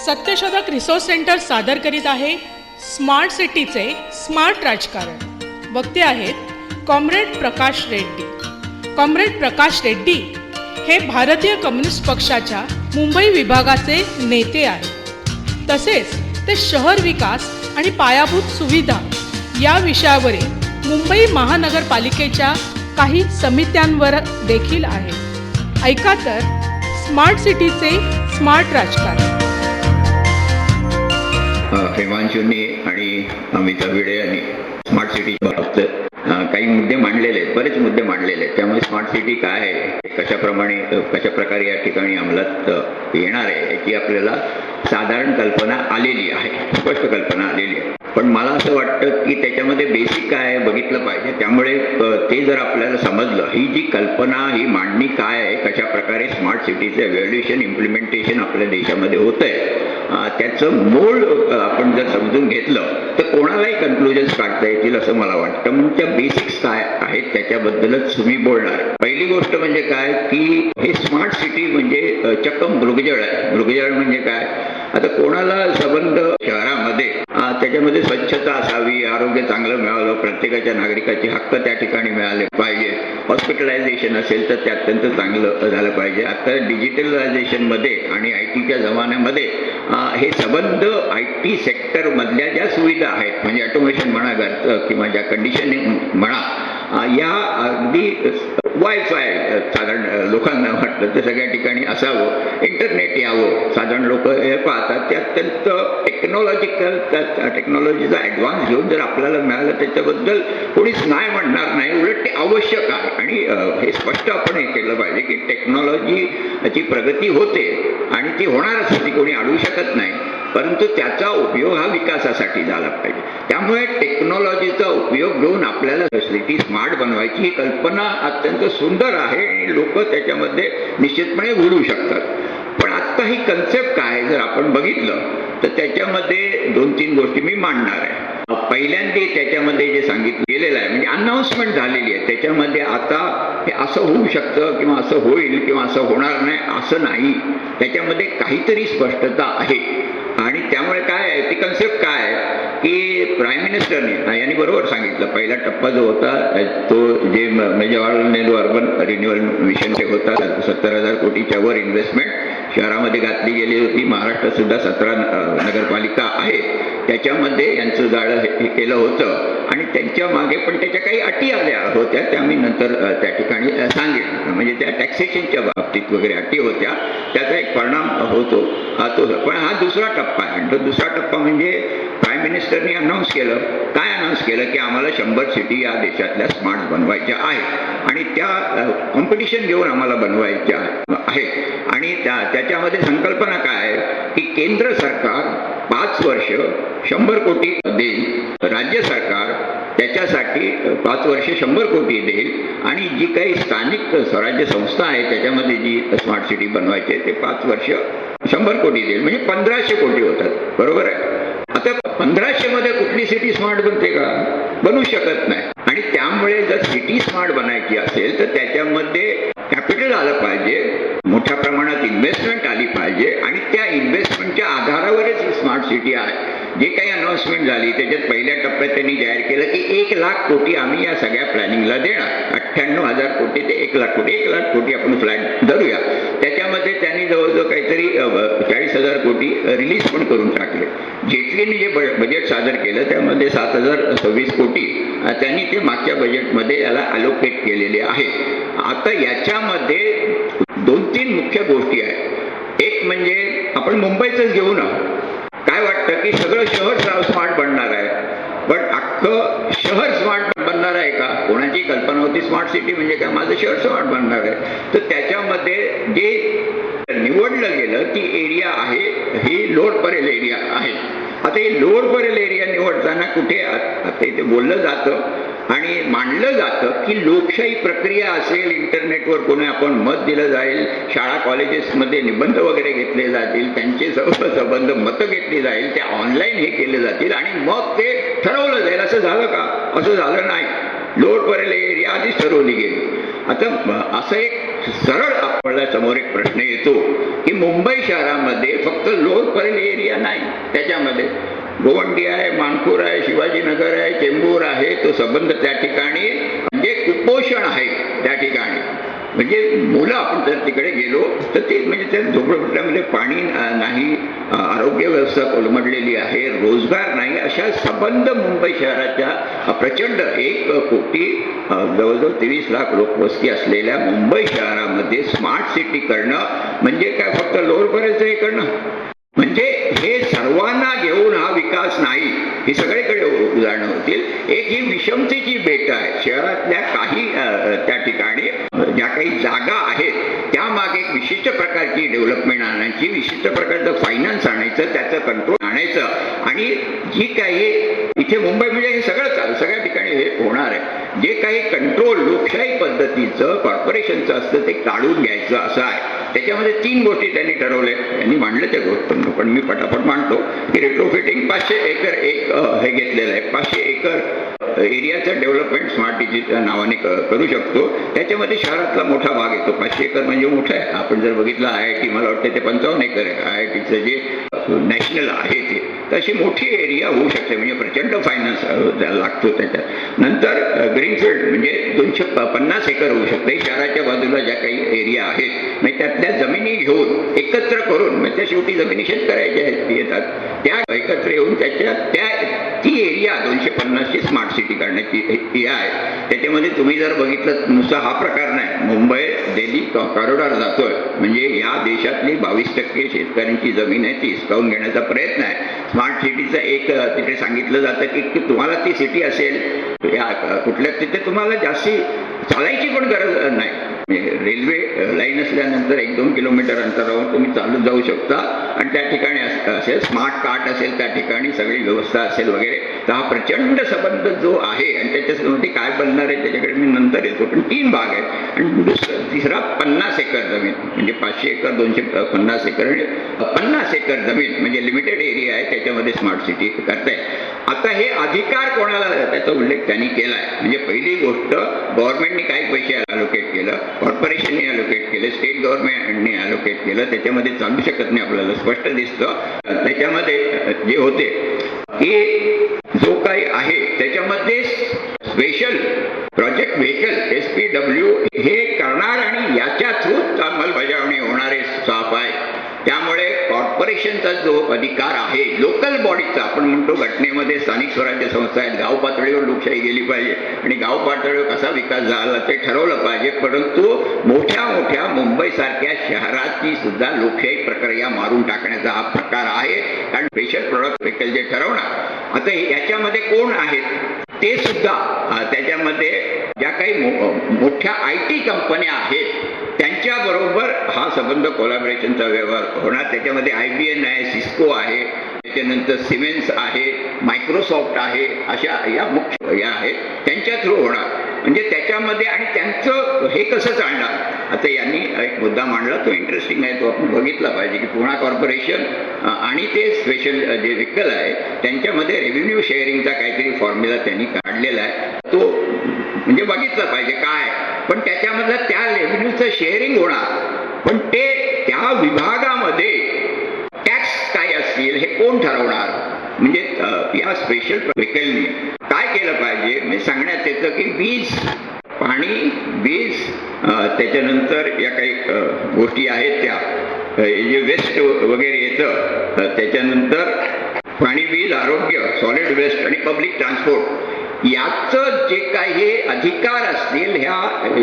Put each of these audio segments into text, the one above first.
सत्यशोधक resource centre सादर करीत आहे स्मार्ट सिटीचे स्मार्ट राजकारण. वक्ते आहेत कॉम्रेड प्रकाश रेड्डी. कॉम्रेड प्रकाश रेड्डी हे भारतीय कम्युनिस्ट पक्षाच्या मुंबई विभागाचे नेते आहेत. तसेच ते शहर विकास आणि पायाभूत सुविधा या विषयावरील मुंबई महानगरपालिकेच्या काही समित्यांवर देखील आहेत. ऐका तर स्मार्ट सिटीचे स्मार्ट राजकारण. हेमांशूंनी आणि अमिता भिडे यांनी स्मार्ट सिटी बाबतीत काही मुद्दे मांडलेले आहेत, बरेच मुद्दे मांडलेले आहेत. त्यामुळे स्मार्ट सिटी काय आहे, कशा प्रकारे या ठिकाणी अंमलात येणार आहे याची आपल्याला साधारण कल्पना आलेली आहे, स्पष्ट कल्पना आलेली आहे. पण मला असं वाटतं की त्याच्यामध्ये बेसिक काय आहे बघितलं पाहिजे. त्यामुळे ते जर आपल्याला समजलं, ही जी कल्पना, ही मांडणी काय आहे, कशा प्रकारे स्मार्ट सिटीचं एव्हॅल्युएशन, इम्प्लिमेंटेशन आपल्या देशामध्ये होत आहे, त्याचं मूळ आपण जर समजून घेतलं तर कोणालाही कन्क्लुजन्स काढता येतील असं मला वाटतं. म्हणजे त्या बेसिक्स काय आहेत त्याच्याबद्दलच तुम्ही बोलणार. पहिली गोष्ट म्हणजे काय की हे स्मार्ट सिटी म्हणजे चक्क मृगजळ आहे. मृगजळ म्हणजे काय, आता कोणाला संबंध शहरामध्ये त्याच्यामध्ये स्वच्छता असावी, आरोग्य चांगलं मिळावं, प्रत्येकाच्या नागरिकाचे हक्क त्या ठिकाणी मिळाले पाहिजे, हॉस्पिटलायझेशन असेल तर ते अत्यंत चांगलं झालं पाहिजे. आता डिजिटलायझेशनमध्ये आणि IT च्या जमान्यामध्ये हे संबंध IT सेक्टर मधल्या ज्या सुविधा आहेत, म्हणजे ऑटोमेशन म्हणा किंवा ज्या कंडिशनिंग म्हणा, या अगदी वायफाय साधारण लोकांना वाटलं तर सगळ्या ठिकाणी असावं, इंटरनेट यावं, साधारण लोक हे पाहतात. ते अत्यंत टेक्नॉलॉजीचा ॲडव्हान्स घेऊन जर आपल्याला मिळालं त्याच्याबद्दल कोणीच नाही म्हणणार नाही, उलट ते आवश्यक आहे. आणि हे स्पष्ट आपण हे केलं पाहिजे की टेक्नॉलॉजीची प्रगती होते आणि ती होणारच, ती कोणी अडवू शकत नाही, परंतु त्याचा उपयोग हा विकासासाठी झाला पाहिजे. त्यामुळे टेक्नॉलॉजीचा उपयोग घेऊन आपल्याला सिटी स्मार्ट बनवायची ही कल्पना अत्यंत सुंदर आहे आणि लोक त्याच्यामध्ये निश्चितपणे बोलू शकतात. पण आता ही कन्सेप्ट काय जर आपण बघितलं तर त्याच्यामध्ये 2-3 गोष्टी मी मांडणार आहे. पहिल्यांदा त्याच्यामध्ये जे सांगितलं गेलेलं आहे म्हणजे अनाउन्समेंट झालेली आहे, त्याच्यामध्ये आता हे असं होऊ शकतं किंवा असं होईल किंवा असं होणार नाही असं नाही, त्याच्यामध्ये काहीतरी स्पष्टता आहे. आणि त्यामुळे काय आहे, ती कन्सेप्ट काय आहे की प्राईम मिनिस्टरने यांनी बरोबर सांगितलं, पहिला टप्पा जो होता तो जे Jawaharlal Nehru urban renewal mission जे होता, 70,000 कोटीच्या वर इन्व्हेस्टमेंट शहरामध्ये घातली गेली होती. महाराष्ट्रात सुद्धा 17 नगरपालिका आहे, त्याच्यामध्ये यांचं जाळं हे केलं होतं आणि त्यांच्या मागे पण त्याच्या काही अटी आल्या होत्या, त्या मी नंतर त्या ठिकाणी सांगितलं. म्हणजे त्या टॅक्सेशनच्या बाबतीत वगैरे अटी होत्या, त्याचा एक परिणाम होतो तो. पण हा दुसरा टप्पा आहे. तो दुसरा टप्पा म्हणजे प्राईम मिनिस्टरनी अनाऊन्स केलं. काय अनाऊन्स केलं की आम्हाला 100 सिटी या देशातल्या स्मार्ट बनवायच्या आहेत आणि त्या कॉम्पिटिशन घेऊन आम्हाला बनवायच्या आहेत. आणि त्याच्यामध्ये संकल्पना काय आहे की केंद्र सरकार 5 वर्ष 100 कोटी देईल, राज्य सरकार त्याच्यासाठी 5 वर्ष 100 कोटी देईल आणि जी काही स्थानिक स्वराज्य संस्था आहे त्याच्यामध्ये जी स्मार्ट सिटी बनवायची आहे ते 5 वर्ष 100 कोटी देईल, म्हणजे 1500 कोटी होतात. बरोबर आहे. आता 1500 मध्ये कुठली सिटी स्मार्ट बनते का? बनू शकत नाही. आणि त्यामुळे जर सिटी स्मार्ट बनायची असेल तर त्याच्यामध्ये कॅपिटल आलं पाहिजे, मोठ्या प्रमाणात इन्व्हेस्टमेंट आली पाहिजे आणि त्या इन्व्हेस्टमेंटच्या आधारावरच स्मार्ट सिटी आहे. जे काही अनाउन्समेंट झाली त्याच्यात पहिल्या टप्प्यात त्यांनी जाहीर केलं की 1 लाख कोटी आम्ही या सगळ्या प्लॅनिंगला देणार. 98,000 कोटी ते 1 लाख कोटी, 1 लाख कोटी आपण फ्लॅट धरूया. त्याच्यामध्ये त्यांनी जवळजवळ काहीतरी 40,000 कोटी रिलीज पण करून टाकले. जेटलीने जे बजेट सादर केलं त्यामध्ये 7,026 कोटी त्यांनी ते मागच्या बजेटमध्ये याला अलोकेट केलेले आहे. आता याच्यामध्ये 2-3 मुख्य गोष्टी आहेत. एक म्हणजे आपण मुंबईचंच घेऊ ना, काय वाटतं की सगळं शहर स्मार्ट बनणार आहे, पण अख्खं शहर स्मार्ट बनणार आहे का? कोणाची कल्पना होती स्मार्ट सिटी म्हणजे काय, माझं शहर स्मार्ट बनणार आहे. तर त्याच्यामध्ये जे निवडलं गेलं ती एरिया आहे ही लोअर परेल एरिया आहे. आता हे लोअर परेल एरिया निवडताना कुठे आता इथे बोललं जातं आणि मांडलं जातं की लोकशाही प्रक्रिया असेल, इंटरनेटवर कोणी आपण मत दिलं जाईल, शाळा कॉलेजेसमध्ये निबंध वगैरे घेतले जातील, त्यांचे सर्व संबंध मतं घेतली जाईल, ते ऑनलाईन हे केले जातील आणि मग ते ठरवलं जाईल. असं झालं का? असं झालं नाही. लोअर परेल एरिया आधीच ठरवली गेली. आता असं एक सरळ आपल्या समोर एक प्रश्न येतो की मुंबई शहरामध्ये फक्त लोअर परेल एरिया नाही, त्याच्यामध्ये गोवंडी आहे, मानपूर आहे, शिवाजीनगर आहे, चेंबूर आहे, तो संबंध त्या ठिकाणी म्हणजे कुपोषण आहे त्या ठिकाणी. म्हणजे मुलं आपण जर तिकडे गेलो तर ते म्हणजे त्या झोपडपट्ट्यामध्ये पाणी नाही, आरोग्य व्यवस्था कोलमडलेली आहे, रोजगार नाही, अशा संबंध मुंबई शहराच्या प्रचंड 1 कोटी जवळजवळ 23 लाख लोकवस्ती असलेल्या मुंबई शहरामध्ये स्मार्ट सिटी करणं म्हणजे काय फक्त लोअर परेलचं हे करणं, म्हणजे हे सर्वांना घेऊन हा विकास नाही, ही सगळीकडे उदाहरणं होतील. एक ही विषमतेची बेट आहे. शहरातल्या काही त्या ठिकाणी ज्या काही जागा आहेत त्यामागे एक विशिष्ट प्रकारची डेव्हलपमेंट आणायची, विशिष्ट प्रकारचं फायनान्स आणायचं, त्याचं कंट्रोल आणायचं, आणि जी काही इथे मुंबई म्हणजे हे सगळं चालू सगळ्या ठिकाणी हे होणार आहे. जे काही कंट्रोल लोकशाही पद्धतीचं कॉर्पोरेशनचं असतं ते काढून घ्यायचं असं आहे. त्याच्यामध्ये 3 गोष्टी त्यांनी ठरवल्या, त्यांनी मांडलं त्या गोष्टी, पण मी पटापट मांडतो की रेट्रोफिटिंग 500 एकर एक हे घेतलेलं आहे. 500 एकर एरियाचं डेव्हलपमेंट स्मार्ट सिटीच्या नावाने करू शकतो. त्याच्यामध्ये शहरातला मोठा भाग येतो. 500 एकर म्हणजे मोठं आहे. आपण जर बघितलं IIT मला वाटतं ते 55 एकर आहे. IITचं जे नॅशनल आहे ते तशी मोठी एरिया होऊ शकते, म्हणजे प्रचंड फायनान्स लागतो त्याच्यात. नंतर ग्रीनफील्ड म्हणजे 250 एकर होऊ शकते. शहराच्या बाजूला ज्या काही एरिया आहेत म्हणजे त्यातल्या जमिनी घेऊन एकत्र करून, म्हणजे त्या शेवटी जमिनी शेतकऱ्याच्या येतात, त्या एकत्र येऊन ती एरिया 250ची स्मार्ट सिटी करण्याची ही आहे. त्याच्यामध्ये तुम्ही जर बघितलं नुसता हा प्रकार नाही, मुंबई दिल्ली कॉरिडॉर जातोय, म्हणजे या देशातली 22% शेतकऱ्यांची जमीन आहे ती हिसकावून घेण्याचा प्रयत्न आहे. स्मार्ट सिटीचं एक तिथे सांगितलं जातं की तुम्हाला ती सिटी असेल या कुठल्या तिथे तुम्हाला जास्ती चालायची पण गरज नाही. रेल्वे लाईन असल्यानंतर 1-2 किलोमीटर अंतरावर तुम्ही चालत जाऊ शकता आणि त्या ठिकाणी असेल स्मार्ट कार्ट असेल, त्या ठिकाणी सगळी व्यवस्था असेल वगैरे. तर हा प्रचंड संबंध जो आहे आणि त्याच्यासाठी काय बनणार आहे त्याच्याकडे मी नंतर येतो. पण 3 भाग आहेत आणि तिसरा 50 एकर जमीन म्हणजे 500 एकर 250 एकर आणि 50 एकर जमीन म्हणजे लिमिटेड एरिया आहे, त्याच्यामध्ये स्मार्ट सिटी करताय. आता हे अधिकार कोणाला, त्याचा उल्लेख त्यांनी केलाय. म्हणजे पहिली गोष्ट गव्हर्नमेंटने काही पैसे अलोकेट केलं, कॉर्पोरेशनने अलोकेट केले, स्टेट गव्हर्नमेंटने अलोकेट केलं, त्याच्यामध्ये चालू शकत नाही आपल्याला स्पष्ट दिसतं. त्याच्यामध्ये जे होते की जो काही आहे त्याच्यामध्ये स्पेशल प्रोजेक्ट व्हेकल SPW हे करणार आणि याच्या थ्रूच अंमलबजावणी होणारे स्टाफ आहे. त्यामुळे कॉर्पोरेशनचा जो अधिकार आहे लोकल बॉडीचा, आपण म्हणतो घटनेमध्ये स्थानिक स्वराज्य संस्था आहेत, गाव पातळीवर लोकशाही गेली पाहिजे आणि गाव पातळीवर कसा विकास झाला ते ठरवलं पाहिजे. परंतु मोठ्या मोठ्या मुंबईसारख्या शहराची सुद्धा लोकशाही प्रक्रिया मारून टाकण्याचा हा प्रकार आहे. कारण स्पेशल प्रोडक्ट व्हेकल जे ठरवणार, आता याच्यामध्ये कोण आहेत ते सुद्धा, त्याच्यामध्ये ज्या काही मोठ्या IT कंपन्या आहेत त्यांच्याबरोबर हा संबंध कोलॅबोरेशनचा व्यवहार होणार. त्याच्यामध्ये IBM आहे, सिस्को आहे, त्याच्यानंतर सिमेन्स आहे, मायक्रोसॉफ्ट आहे, अशा या मुख्य या आहेत, त्यांच्या थ्रू होणार. म्हणजे त्याच्यामध्ये आणि त्यांचं हे कसं चालणार. आता यांनी एक मुद्दा मांडला तो इंटरेस्टिंग आहे, तो आपण बघितला पाहिजे की पुणा कॉर्पोरेशन आणि ते स्पेशल जे व्हेकल आहे त्यांच्यामध्ये रेव्हेन्यू शेअरिंगचा काहीतरी फॉर्म्युला त्यांनी काढलेला आहे, तो म्हणजे बघितलं पाहिजे काय. पण त्याच्यामधलं त्या रेव्हेन्यूचं शेअरिंग होणार, पण ते त्या विभागामध्ये टॅक्स काय असतील हे कोण ठरवणार. म्हणजे या स्पेशल व्हेकलनी काय केलं पाहिजे म्हणजे सांगण्यात येतं की वीज, पाणी, वीज, त्याच्यानंतर या काही गोष्टी आहेत त्या जे वेस्ट वगैरे येतं, त्याच्यानंतर पाणी, वीज, आरोग्य, सॉलिड वेस्ट आणि पब्लिक ट्रान्सपोर्ट याचं जे काही अधिकार असतील ह्या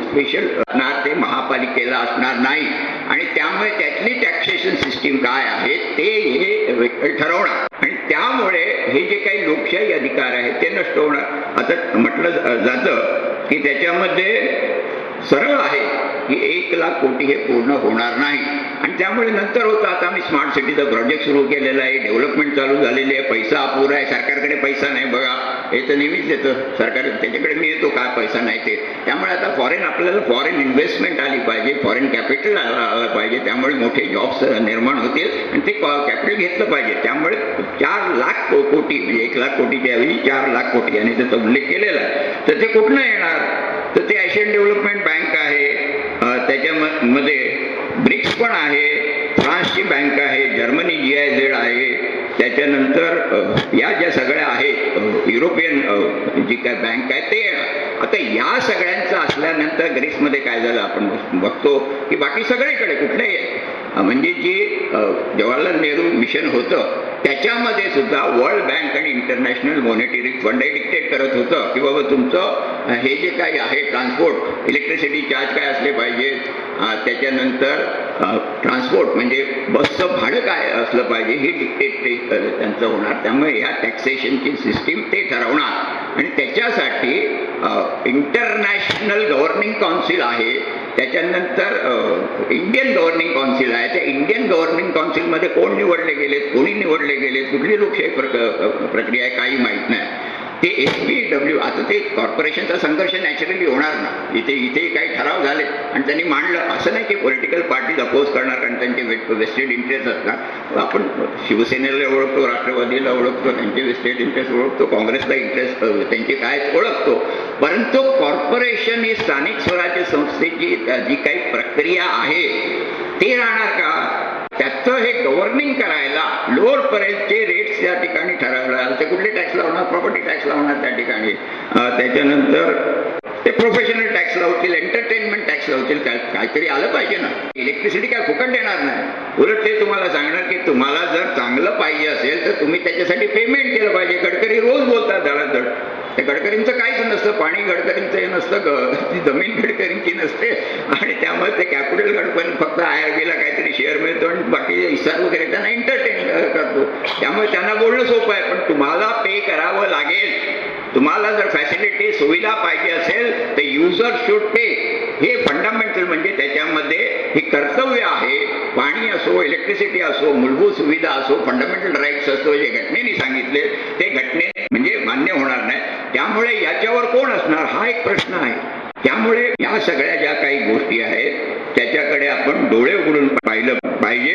स्पेशल असणार ते महापालिकेला असणार नाही. आणि त्यामुळे त्यातली टॅक्सेशन सिस्टीम काय आहे ते हे ठरवणार आणि त्यामुळे हे जे काही लोकशाही अधिकार आहेत ते नष्ट होणार. आता म्हटलं जातं की त्याच्यामध्ये सरळ आहे की 1 लाख कोटी हे पूर्ण होणार नाही आणि त्यामुळे नंतर होतं आता आम्ही स्मार्ट सिटीचं प्रोजेक्ट सुरू केलेलं आहे, डेव्हलपमेंट चालू झालेली आहे, पैसा अपुरा आहे, सरकारकडे पैसा नाही. बघा हे तर नेहमीच येतं, सरकार त्याच्याकडे मिळतो काय पैसा नाही ते. त्यामुळे आता आपल्याला फॉरेन इन्व्हेस्टमेंट आली पाहिजे, फॉरेन कॅपिटल आलं पाहिजे, त्यामुळे मोठे जॉब्स निर्माण होतील आणि ते कॅपिटल घेतलं पाहिजे. त्यामुळे 4 लाख कोटी म्हणजे 1 लाख कोटीच्या ऐवजी 4 लाख कोटी आणि त्याचा उल्लेख केलेला आहे. तर ते कुठनं येणार, तर ते एशियन डेव्हलपमेंट बँक आहे, त्याच्यामध्ये ज्यामध्ये ब्रिक्स पण आहे, फ्रान्सची बँक आहे, जर्मनी GIZ आहे, त्याच्यानंतर या ज्या सगळ्या आहेत युरोपियन जी काय बँक आहे ते. आता या सगळ्यांचं असल्यानंतर ग्रीसमध्ये काय झालं आपण बघतो की बाकी सगळीकडे कुठलेही म्हणजे जी जवाहरलाल नेहरू मिशन होतं त्याच्यामध्ये सुद्धा वर्ल्ड बँक आणि इंटरनॅशनल मॉनिटरी फंड हे डिक्टेट करत होतं की बाबा तुमचं हे जे काही आहे ट्रान्सपोर्ट, इलेक्ट्रिसिटी चार्ज काय असले पाहिजे, त्याच्यानंतर ट्रान्सपोर्ट म्हणजे बसचं भाडं काय असलं पाहिजे हे डिक्टेट त्यांचं होणार. त्यामुळे या टॅक्सेशनची सिस्टीम ते ठरवणार आणि त्याच्यासाठी इंटरनॅशनल गव्हर्निंग काउन्सिल आहे, त्याच्यानंतर इंडियन गव्हर्निंग काउन्सिल आहे. त्या इंडियन गव्हर्निंग काउन्सिलमध्ये कोण निवडले गेलेत, कोणी निवडले गेलेत, कुठली लोकशाही प्रक्रिया आहे काही माहीत नाही. ते SPW आता ते कॉर्पोरेशनचा संघर्ष नॅचरली होणार ना, इथे काही ठराव झाले आणि त्यांनी मांडलं. असं नाही की पॉलिटिकल पार्टीज अपोज करणार कारण त्यांचे वेस्टेड इंटरेस्ट असणार. आपण शिवसेनेला ओळखतो, राष्ट्रवादीला ओळखतो, त्यांचे वेस्टेड इंटरेस्ट ओळखतो, काँग्रेसला इंटरेस्ट त्यांचे काय ओळखतो. परंतु कॉर्पोरेशन ही स्थानिक स्वराज्य संस्थेची जी काही प्रक्रिया आहे ते राहणार का? त्याचं हे गव्हर्निंग करायला लोअर पर्यंतचे रेट्स त्या ठिकाणी ठरवणार. ते कुठले टॅक्स लावणार? प्रॉपर्टी टॅक्स लावणार त्या ठिकाणी. त्याच्यानंतर ते प्रोफेशनल टॅक्स लावतील, एंटरटेनमेंट टॅक्स लावतील. काहीतरी आलं पाहिजे ना. इलेक्ट्रिसिटी काय फुकट देणार नाही, उलट ते तुम्हाला सांगणार की तुम्हाला जर चांगलं पाहिजे असेल तर तुम्ही त्याच्यासाठी पेमेंट केलं पाहिजे. गडकरी रोज बोलतात धडाधड. त्या गडकरींचं काहीच नसतं, पाणी गडकरींचं हे नसतं, ती जमीन गडकरींची नसते आणि त्यामुळे ते कॅपिटल गडकरी फक्त IRB ला काहीतरी शेअर मिळतो आणि बाकी हिसाब वगैरे त्यांना एंटरटेन करतो. त्यामुळे त्यांना बोलणं सोपं आहे, पण तुम्हाला पे करावं लागेल. तुम्हाला जर फॅसिलिटी सुविधा पाहिजे असेल तर युजर शुड पे. हे फंडामेंटल म्हणजे त्याच्यामध्ये हे कर्तव्य आहे. पाणी असो, इलेक्ट्रिसिटी असो, मूलभूत सुविधा असो, फंडामेंटल राईट्स असो, जे घटनेने सांगितले ते घटनेने म्हणजे मान्य होणार नाही. त्यामुळे याच्यावर कोण असणार हा एक प्रश्न आहे. त्यामुळे या सगळ्या ज्या काही गोष्टी आहेत त्याच्याकडे आपण डोळे उघडून पाहिलं पाहिजे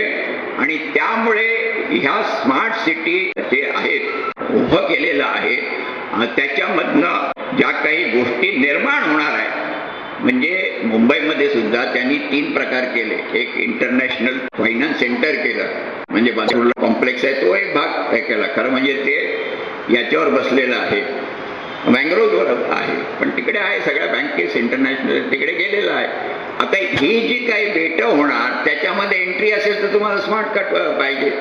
आणि त्यामुळे ह्या स्मार्ट सिटी जे आहेत उभं केलेलं आहे त्याच्यामधनं ज्या काही गोष्टी निर्माण होणार आहेत. म्हणजे मुंबईमध्ये सुद्धा त्यांनी 3 प्रकार केले. एक इंटरनॅशनल फायनान्स सेंटर केलं, म्हणजे बांद्रा कॉम्प्लेक्स आहे तो एक भाग केला. खरं म्हणजे ते याच्यावर बसलेलं आहे, मँग्रोजवर आहे, पण तिकडे आहे सगळ्या बँकेस इंटरनॅशनल तिकडे गेलेलं आहे. आता ही जी काही बेटं होणार त्याच्यामध्ये एंट्री असेल तर तुम्हाला स्मार्ट कार्ड पाहिजे.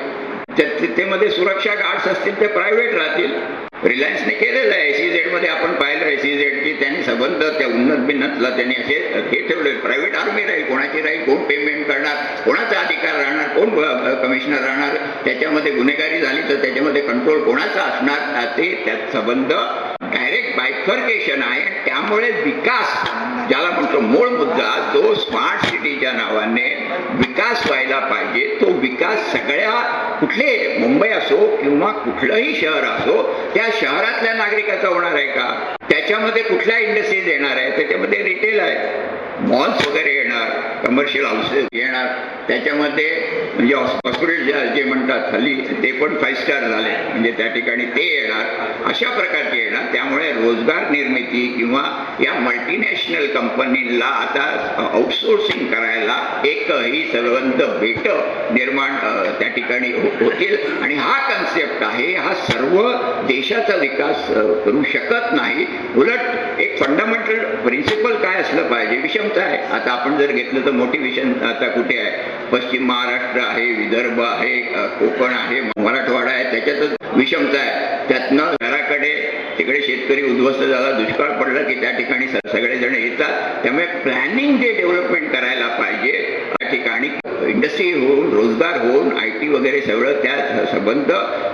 त्यामध्ये सुरक्षा गार्ड्स असतील ते प्रायव्हेट राहतील. रिलायन्सने केलेलं आहे. SEZ मध्ये आपण पाहिलं SEZ की त्यांनी संबंध त्या उन्नत बिन्नतला त्यांनी असे हे ठेवले. प्रायव्हेट आर्मी राहील, कोणाची राहील, कोण पेमेंट करणार, कोणाचा अधिकार राहणार, कोण कमिशनर राहणार, त्याच्यामध्ये गुन्हेगारी झाली तर त्याच्यामध्ये कंट्रोल कोणाचा असणार, ते त्यात संबंध डायरेक्ट बायफर्केशन आहे. त्यामुळे विकास ज्याला म्हणतो मूळ मुद्दा जो स्मार्ट सिटीच्या नावाने विकास व्हायला पाहिजे तो विकास सगळ्या कुठले मुंबई असो किंवा कुठलंही शहर असो त्या शहरातल्या नागरिकाचा होणार आहे का? त्याच्यामध्ये कुठल्या इंडस्ट्रीज येणार आहे? त्याच्यामध्ये रिटेल आहे, मॉल्स वगैरे येणार, कमर्शियल हाऊसेस येणार, त्याच्यामध्ये म्हणजे हॉस्पिटल जे म्हणतात हल्ली ते पण 5 स्टार झाले म्हणजे त्या ठिकाणी ते येणार, अशा प्रकारचे येणार. त्यामुळे रोजगार निर्मिती किंवा या मल्टीनॅशनल कंपनीला आता आउटसोर्सिंग करायला एकही संबंध बेट निर्माण त्या ठिकाणी होतील आणि हा कन्सेप्ट आहे. हा सर्व देशाचा विकास करू शकत नाही. उलट एक फंडामेंटल प्रिन्सिपल काय असलं पाहिजे? विषमता आहे. आता आपण जर घेतलं तर मोठी विषमता आता कुठे आहे? पश्चिम महाराष्ट्र आहे, विदर्भ आहे, कोकण आहे, मराठवाडा आहे, त्याच्यातच विषमता आहे. त्यातनं घराकडे तिकडे शेतकरी उद्ध्वस्त झाला, दुष्काळ पडला की त्या ठिकाणी सगळेजण येतात. त्यामुळे प्लॅनिंग जे डेव्हलपमेंट करायला पाहिजे त्या ठिकाणी इंडस्ट्री होऊन, रोजगार होऊन, IT वगैरे सगळं त्या संबंध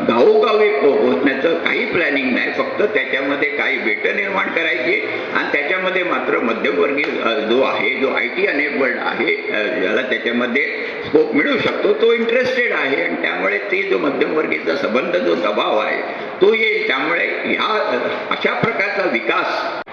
गावोगावी पोहोचण्याचं काही प्लॅनिंग नाही. फक्त त्याच्यामध्ये काही बेट निर्माण करायची आणि त्याच्यामध्ये मात्र मध्यमवर्गीय जो आहे, जो IT अनेबल्ड आहे, ज्याला त्याच्यामध्ये स्कोप मिळू शकतो तो इंटरेस्टेड आहे आणि त्यामुळे ते जो मध्यमवर्गीयचा संबंध जो दबाव आहे तो येईल. त्यामुळे ह्या अशा प्रकारचा विकास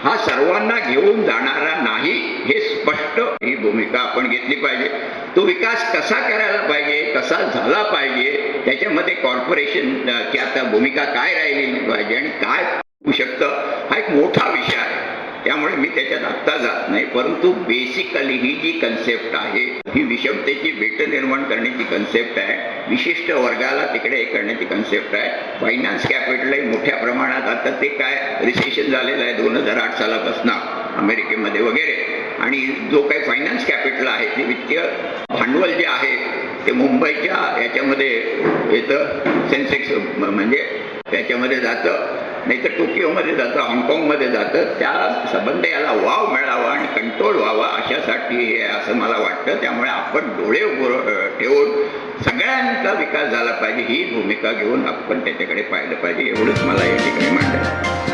हा सर्वांना घेऊन जाणारा नाही हे स्पष्ट ही भूमिका आपण घेतली पाहिजे. तो विकास कसा करायला पाहिजे, कसा झाला पाहिजे, त्याच्यामध्ये कॉर्पोरेशनची आता भूमिका काय राहिलेली पाहिजे आणि काय होऊ शकतं हा एक मोठा विषय आहे. त्यामुळे मी त्याच्यात आत्ता जात नाही. परंतु बेसिकली ही जी कन्सेप्ट आहे ही विषमतेची बेट निर्माण करण्याची कन्सेप्ट आहे, विशिष्ट वर्गाला तिकडे हे करण्याची कन्सेप्ट आहे. फायनान्स कॅपिटलही मोठ्या प्रमाणात आता ते काय रिसेशन झालेलं आहे 2008 सालापासून अमेरिकेमध्ये वगैरे, आणि जो काही फायनान्स कॅपिटल आहे ते वित्तीय भांडवल जे आहे ते मुंबईच्या याच्यामध्ये येतं, सेन्सेक्स म्हणजे त्याच्यामध्ये जातं, नाही तर टोकियोमध्ये जातं, हाँगकाँगमध्ये जातं. त्या संबंध याला वाव मिळावा आणि कंट्रोल व्हावा अशासाठी हे असं मला वाटतं. त्यामुळे आपण डोळे ठेवून सगळ्यांचा विकास झाला पाहिजे ही भूमिका घेऊन आपण त्याच्याकडे पाहिलं पाहिजे, एवढंच मला या ठिकाणी मांडायचं.